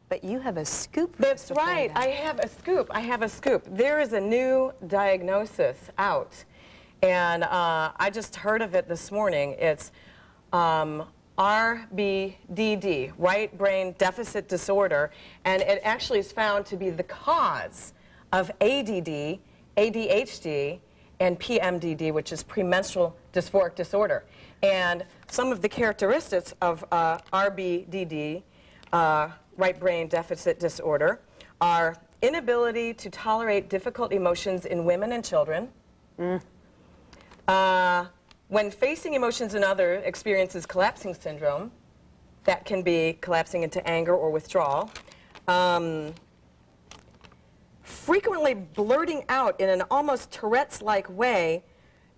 But you have a scoop. That's right. I have a scoop. I have a scoop. There is a new diagnosis out, and I just heard of it this morning. It's RBDD, right brain deficit disorder, and it actually is found to be the cause of ADD, ADHD, and PMDD, which is premenstrual dysphoric disorder. And some of the characteristics of RBDD, right brain deficit disorder, are inability to tolerate difficult emotions in women and children. When facing emotions in others, experiences collapsing syndrome. That can be collapsing into anger or withdrawal. Frequently blurting out in an almost Tourette's-like way,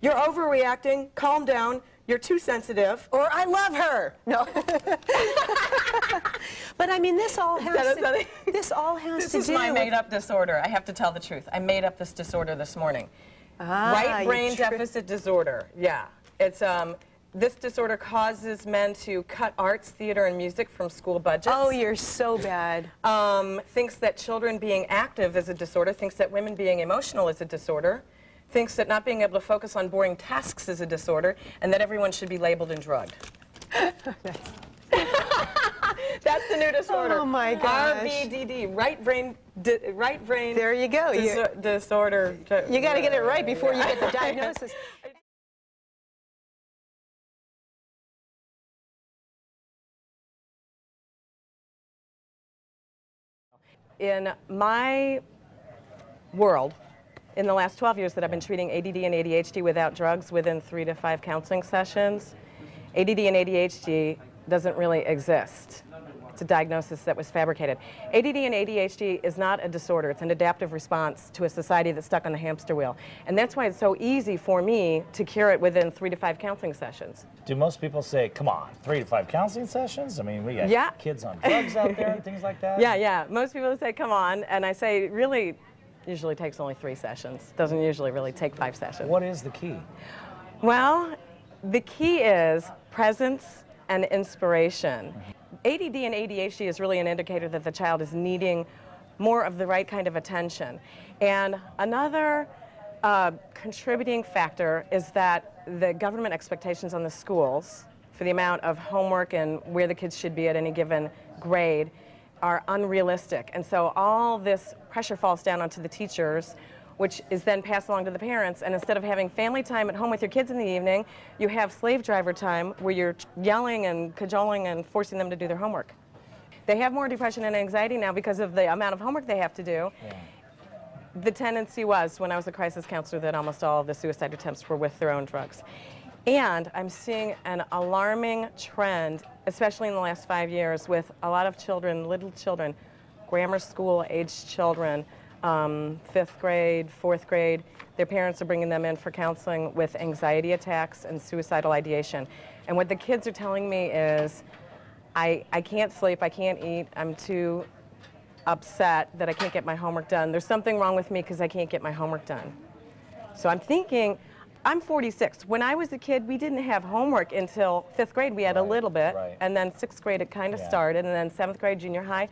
"You're overreacting, calm down, you're too sensitive," or "I love her." No. But I mean, this all has to do. This is my made-up disorder. I have to tell the truth. I made up this disorder this morning. Right brain deficit disorder. Yeah, it's this disorder causes men to cut arts, theater, and music from school budgets. Oh, you're so bad. Thinks that children being active is a disorder. Thinks that women being emotional is a disorder. Thinks that not being able to focus on boring tasks is a disorder, and that everyone should be labeled and drugged. That's the new disorder. Oh my gosh. RBDD, right brain. There you go. Disorder. You got to get it right before you get the diagnosis. In my world, in the last 12 years that I've been treating ADD and ADHD without drugs within 3 to 5 counseling sessions, ADD and ADHD doesn't really exist. It's a diagnosis that was fabricated. ADD and ADHD is not a disorder. It's an adaptive response to a society that's stuck on the hamster wheel. And that's why it's so easy for me to cure it within 3 to 5 counseling sessions. Do most people say, come on, 3 to 5 counseling sessions? I mean, we got kids on drugs out there and things like that. Yeah. Most people say, come on. And I say, really, usually takes only 3 sessions. Doesn't usually really take 5 sessions. What is the key? Well, the key is presence and inspiration. ADD and ADHD is really an indicator that the child is needing more of the right kind of attention. And another contributing factor is that the government expectations on the schools for the amount of homework and where the kids should be at any given grade are unrealistic. And so all this pressure falls down onto the teachers, which is then passed along to the parents. And instead of having family time at home with your kids in the evening, you have slave driver time where you're yelling and cajoling and forcing them to do their homework. They have more depression and anxiety now because of the amount of homework they have to do. Yeah. The tendency was, when I was a crisis counselor, that almost all of the suicide attempts were with their own drugs. And I'm seeing an alarming trend, especially in the last 5 years, with a lot of children, little children, grammar school aged children, 5th grade, 4th grade, their parents are bringing them in for counseling with anxiety attacks and suicidal ideation. And what the kids are telling me is, I can't sleep, I can't eat, I'm too upset that I can't get my homework done. There's something wrong with me because I can't get my homework done. So I'm thinking, I'm 46. When I was a kid, we didn't have homework until 5th grade. We had a little bit, and then 6th grade it kind of started, and then 7th grade, junior high,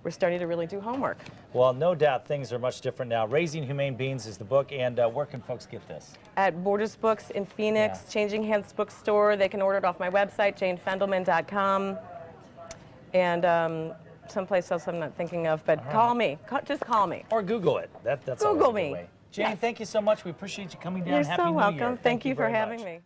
we're starting to really do homework. Well, no doubt things are much different now. Raising Humane Beings is the book, and where can folks get this? At Borders Books in Phoenix, Changing Hands Bookstore. They can order it off my website, janefendelman.com, and someplace else I'm not thinking of, but call me. Just call me. Or Google it. That's Google me. Way. Jane, thank you so much. We appreciate you coming down. You're Happy so New welcome. Year. Thank you for having me.